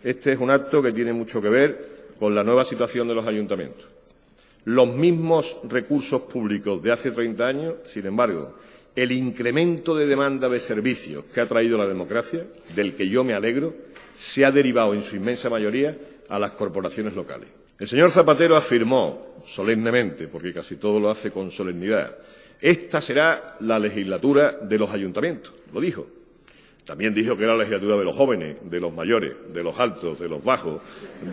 Este es un acto que tiene mucho que ver con la nueva situación de los ayuntamientos. Los mismos recursos públicos de hace 30 años, sin embargo, el incremento de demanda de servicios que ha traído la democracia, del que yo me alegro, se ha derivado en su inmensa mayoría a las corporaciones locales. El señor Zapatero afirmó solemnemente, porque casi todo lo hace con solemnidad, esta será la legislatura de los ayuntamientos, lo dijo. También dijo que era la legislatura de los jóvenes, de los mayores, de los altos, de los bajos,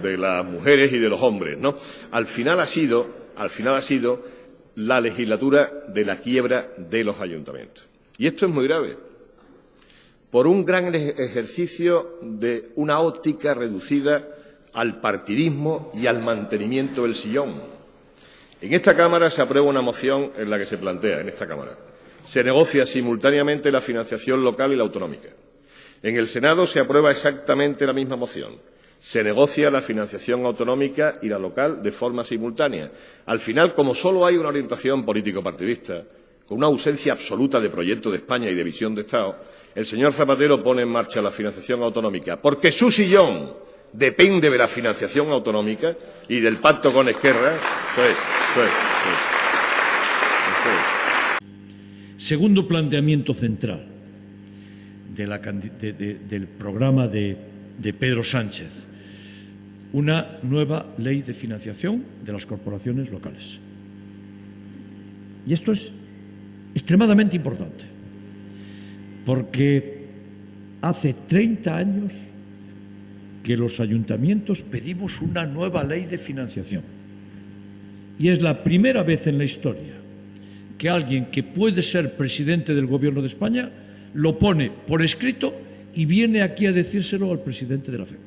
de las mujeres y de los hombres, ¿no? Al final ha sido la legislatura de la quiebra de los ayuntamientos. Y esto es muy grave, por un gran ejercicio de una óptica reducida al partidismo y al mantenimiento del sillón. En esta Cámara se aprueba una moción en la que se plantea, se negocia simultáneamente la financiación local y la autonómica. En el Senado se aprueba exactamente la misma moción. Se negocia la financiación autonómica y la local de forma simultánea. Al final, como solo hay una orientación político-partidista, con una ausencia absoluta de proyecto de España y de visión de Estado, el señor Zapatero pone en marcha la financiación autonómica, porque su sillón depende de la financiación autonómica y del pacto con Esquerra. Segundo planteamiento central del programa de Pedro Sánchez, una nueva ley de financiación de las corporaciones locales. Y esto es extremadamente importante, porque hace 30 años que los ayuntamientos pedimos una nueva ley de financiación. Y es la primera vez en la historia que alguien que puede ser presidente del Gobierno de España lo pone por escrito y viene aquí a decírselo al presidente de la FEP.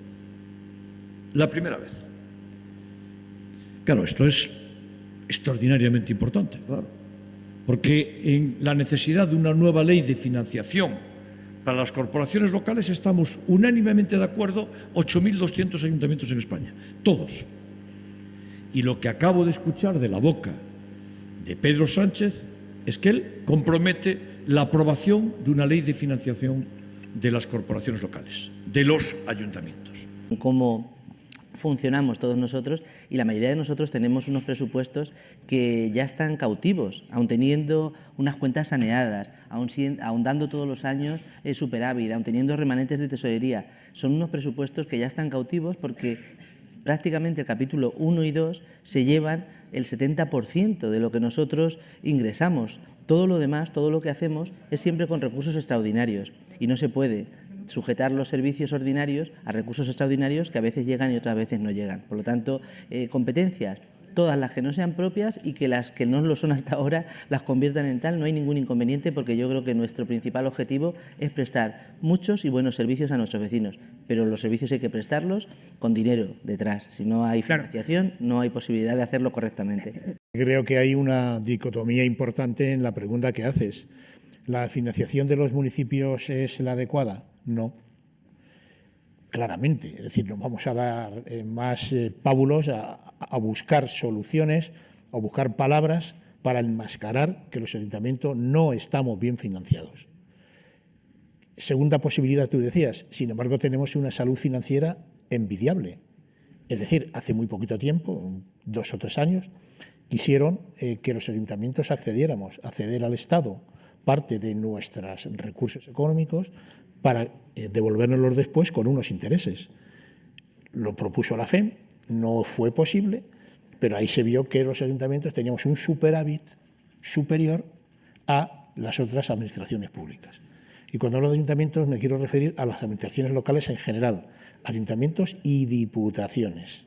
La primera vez. Claro, esto es extraordinariamente importante, claro, porque en la necesidad de una nueva ley de financiación para las corporaciones locales estamos unánimemente de acuerdo 8.200 ayuntamientos en España, todos. Y lo que acabo de escuchar de la boca de Pedro Sánchez es que él compromete la aprobación de una ley de financiación de las corporaciones locales, de los ayuntamientos. Cómo funcionamos todos nosotros, y la mayoría de nosotros tenemos unos presupuestos que ya están cautivos, aun teniendo unas cuentas saneadas, aun dando todos los años superávit, aun teniendo remanentes de tesorería. Son unos presupuestos que ya están cautivos porque prácticamente el capítulo 1 y 2 se llevan el 70% de lo que nosotros ingresamos. Todo lo demás, todo lo que hacemos es siempre con recursos extraordinarios y no se puede sujetar los servicios ordinarios a recursos extraordinarios que a veces llegan y otras veces no llegan. Por lo tanto, competencias, todas las que no sean propias y que las que no lo son hasta ahora las conviertan en tal, no hay ningún inconveniente, porque yo creo que nuestro principal objetivo es prestar muchos y buenos servicios a nuestros vecinos, pero los servicios hay que prestarlos con dinero detrás. Si no hay financiación, no hay posibilidad de hacerlo correctamente. Creo que hay una dicotomía importante en la pregunta que haces. ¿La financiación de los municipios es la adecuada? No, claramente. Es decir, nos vamos a dar más pábulos a buscar soluciones, a buscar palabras para enmascarar que los ayuntamientos no estamos bien financiados. Segunda posibilidad, tú decías, sin embargo, tenemos una salud financiera envidiable. Es decir, hace muy poquito tiempo, 2 o 3 años, quisieron que los ayuntamientos acceder al Estado parte de nuestros recursos económicos para devolvérnoslos después con unos intereses. Lo propuso la FEM, no fue posible, pero ahí se vio que los ayuntamientos teníamos un superávit superior a las otras administraciones públicas. Y cuando hablo de ayuntamientos me quiero referir a las administraciones locales en general, ayuntamientos y diputaciones,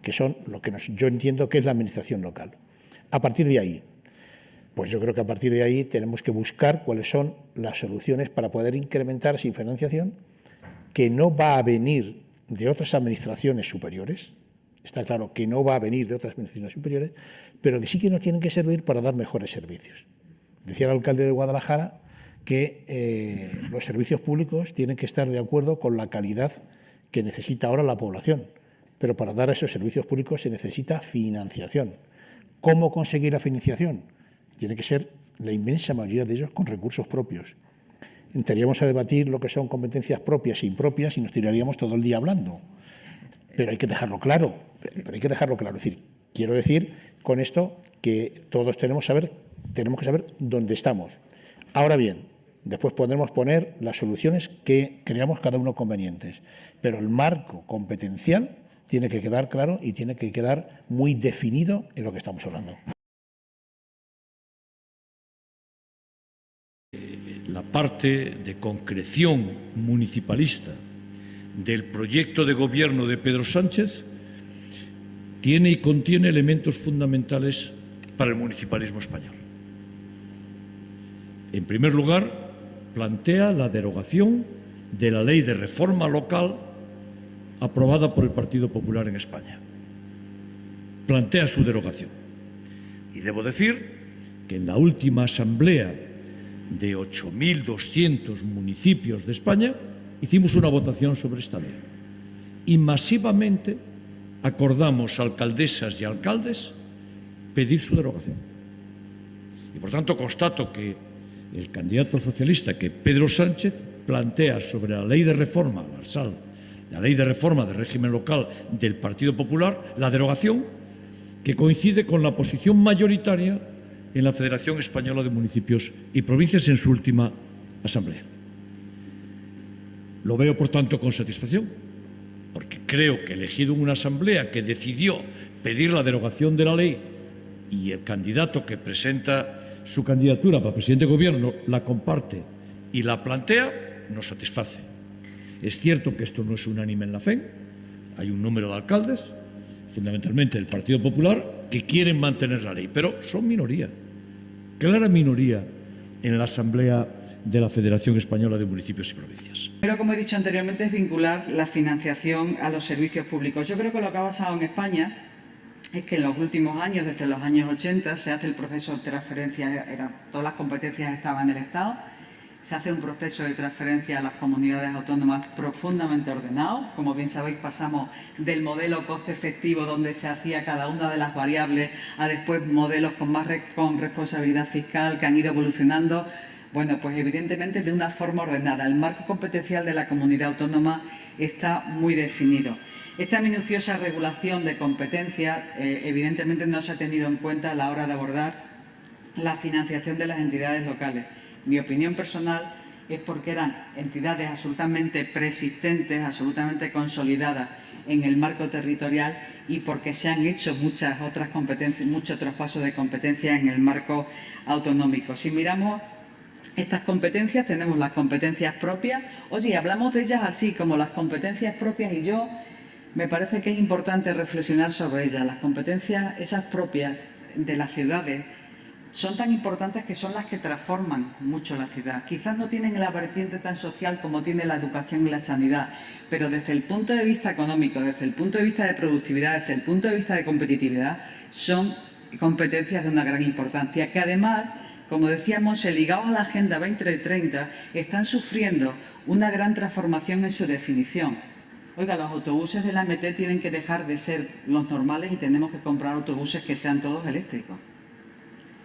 que son lo que yo entiendo que es la administración local. A partir de ahí, pues yo creo que a partir de ahí tenemos que buscar cuáles son las soluciones para poder incrementar esa financiación, que no va a venir de otras administraciones superiores, está claro que no va a venir de otras administraciones superiores, pero que sí que nos tienen que servir para dar mejores servicios. Decía el alcalde de Guadalajara que los servicios públicos tienen que estar de acuerdo con la calidad que necesita ahora la población, pero para dar esos servicios públicos se necesita financiación. ¿Cómo conseguir la financiación? Tiene que ser la inmensa mayoría de ellos con recursos propios. Entraríamos a debatir lo que son competencias propias e impropias y nos tiraríamos todo el día hablando. Pero hay que dejarlo claro. Pero hay que dejarlo claro. Es decir, quiero decir con esto que todos tenemos que saber dónde estamos. Ahora bien, después podremos poner las soluciones que creamos cada uno convenientes. Pero el marco competencial tiene que quedar claro y tiene que quedar muy definido en lo que estamos hablando. La parte de concreción municipalista del proyecto de gobierno de Pedro Sánchez tiene y contiene elementos fundamentales para el municipalismo español. En primer lugar, plantea la derogación de la ley de reforma local aprobada por el Partido Popular en España. Plantea su derogación. Y debo decir que en la última asamblea de 8.200 municipios de España hicimos una votación sobre esta ley. Y masivamente acordamos, alcaldesas y alcaldes, pedir su derogación. Y por tanto constato que el candidato socialista, que Pedro Sánchez, plantea sobre la ley de reforma, la ley de reforma del régimen local del Partido Popular, la derogación, que coincide con la posición mayoritaria en la Federación Española de Municipios y Provincias en su última asamblea. Lo veo, por tanto, con satisfacción, porque creo que elegido en una asamblea que decidió pedir la derogación de la ley y el candidato que presenta su candidatura para presidente de Gobierno la comparte y la plantea, nos satisface. Es cierto que esto no es unánime en la FEN, hay un número de alcaldes, fundamentalmente del Partido Popular, que quieren mantener la ley, pero son minoría, clara minoría en la Asamblea de la Federación Española de Municipios y Provincias. Pero, como he dicho anteriormente, es vincular la financiación a los servicios públicos. Yo creo que lo que ha pasado en España es que en los últimos años, desde los años 80, se hace el proceso de transferencia, todas las competencias estaban en el Estado, se hace un proceso de transferencia a las comunidades autónomas profundamente ordenado. Como bien sabéis, pasamos del modelo coste efectivo, donde se hacía cada una de las variables, a después modelos con responsabilidad fiscal que han ido evolucionando. Bueno, pues evidentemente de una forma ordenada. El marco competencial de la comunidad autónoma está muy definido. Esta minuciosa regulación de competencias evidentemente no se ha tenido en cuenta a la hora de abordar la financiación de las entidades locales. Mi opinión personal es porque eran entidades absolutamente preexistentes, absolutamente consolidadas en el marco territorial y porque se han hecho muchas otras competencias, muchos traspasos de competencias en el marco autonómico. Si miramos estas competencias, tenemos las competencias propias. Oye, hablamos de ellas así, como las competencias propias, y yo me parece que es importante reflexionar sobre ellas. Las competencias, esas propias de las ciudades, son tan importantes que son las que transforman mucho la ciudad. Quizás no tienen la vertiente tan social como tiene la educación y la sanidad, pero desde el punto de vista económico, desde el punto de vista de productividad, desde el punto de vista de competitividad, son competencias de una gran importancia, que además, como decíamos, ligados a la Agenda 2030, están sufriendo una gran transformación en su definición. Oiga, los autobuses de la MT tienen que dejar de ser los normales y tenemos que comprar autobuses que sean todos eléctricos.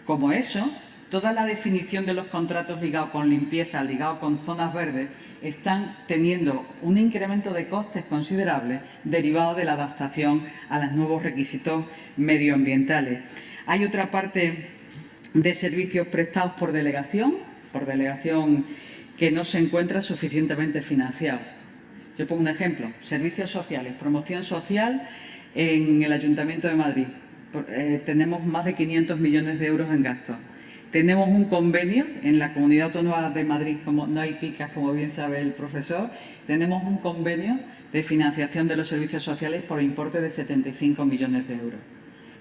Como eso, toda la definición de los contratos ligados con limpieza, ligados con zonas verdes, están teniendo un incremento de costes considerables derivado de la adaptación a los nuevos requisitos medioambientales. Hay otra parte de servicios prestados por delegación que no se encuentran suficientemente financiados. Yo pongo un ejemplo: servicios sociales, promoción social en el Ayuntamiento de Madrid. Tenemos más de 500 millones de euros en gastos. Tenemos un convenio en la Comunidad Autónoma de Madrid, como no hay picas, como bien sabe el profesor, tenemos un convenio de financiación de los servicios sociales por importe de 75 millones de euros.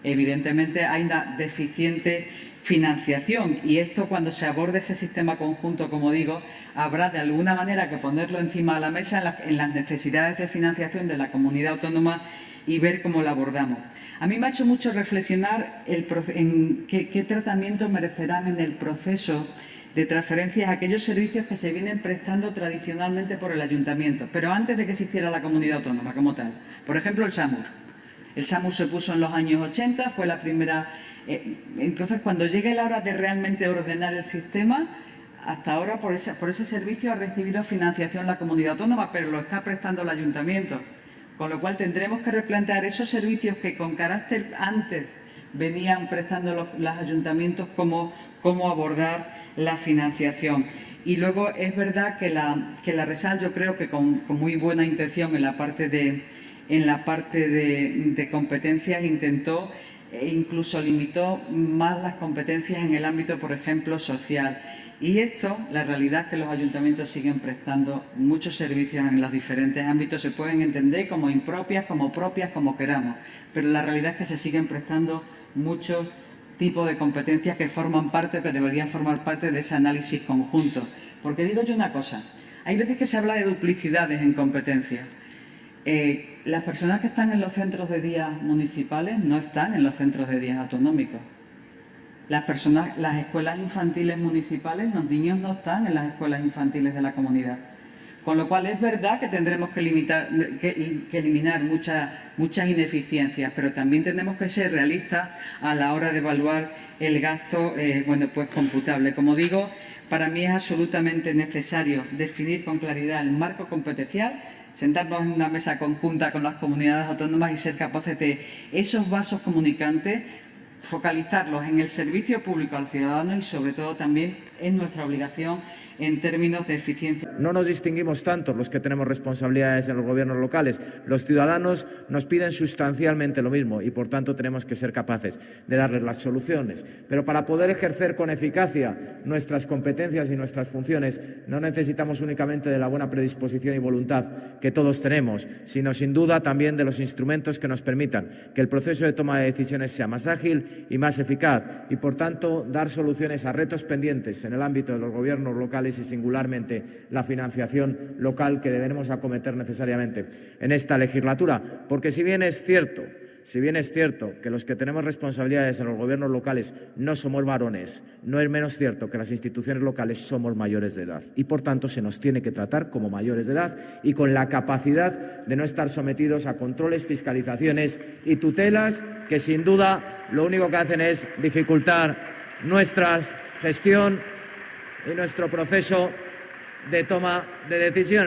Evidentemente hay una deficiente financiación y esto, cuando se aborde ese sistema conjunto, como digo, habrá de alguna manera que ponerlo encima de la mesa en las necesidades de financiación de la comunidad autónoma y ver cómo la abordamos. A mí me ha hecho mucho reflexionar en qué tratamiento merecerán en el proceso de transferencias aquellos servicios que se vienen prestando tradicionalmente por el ayuntamiento, pero antes de que existiera la comunidad autónoma como tal. Por ejemplo, el SAMUR. El SAMUR se puso en los años 80, fue la primera. Entonces, cuando llegue la hora de realmente ordenar el sistema, hasta ahora por ese servicio ha recibido financiación la comunidad autónoma, pero lo está prestando el ayuntamiento. Con lo cual tendremos que replantear esos servicios que con carácter antes venían prestando los ayuntamientos, cómo abordar la financiación. Y luego es verdad que la RESAL, yo creo que con muy buena intención en la parte de competencias intentó e incluso limitó más las competencias en el ámbito, por ejemplo, social. Y esto, la realidad es que los ayuntamientos siguen prestando muchos servicios en los diferentes ámbitos, se pueden entender como impropias, como propias, como queramos, pero la realidad es que se siguen prestando muchos tipos de competencias que forman parte, que deberían formar parte de ese análisis conjunto. Porque digo yo una cosa, hay veces que se habla de duplicidades en competencias. Las personas que están en los centros de día municipales no están en los centros de día autonómicos. Las escuelas infantiles municipales, los niños no están en las escuelas infantiles de la comunidad. Con lo cual es verdad que tendremos que eliminar muchas ineficiencias, pero también tenemos que ser realistas a la hora de evaluar el gasto computable. Como digo, para mí es absolutamente necesario definir con claridad el marco competencial, sentarnos en una mesa conjunta con las comunidades autónomas y ser capaces de esos vasos comunicantes, focalizarlos en el servicio público al ciudadano y, sobre todo, también es nuestra obligación en términos de eficiencia. No nos distinguimos tanto los que tenemos responsabilidades en los gobiernos locales. Los ciudadanos nos piden sustancialmente lo mismo y, por tanto, tenemos que ser capaces de darles las soluciones. Pero para poder ejercer con eficacia nuestras competencias y nuestras funciones no necesitamos únicamente de la buena predisposición y voluntad que todos tenemos, sino sin duda también de los instrumentos que nos permitan que el proceso de toma de decisiones sea más ágil y más eficaz y, por tanto, dar soluciones a retos pendientes en el ámbito de los gobiernos locales y singularmente la financiación local que deberemos acometer necesariamente en esta legislatura. Porque si bien es cierto que los que tenemos responsabilidades en los gobiernos locales no somos varones, no es menos cierto que las instituciones locales somos mayores de edad y, por tanto, se nos tiene que tratar como mayores de edad y con la capacidad de no estar sometidos a controles, fiscalizaciones y tutelas que, sin duda, lo único que hacen es dificultar nuestra gestión y nuestro proceso de toma de decisiones.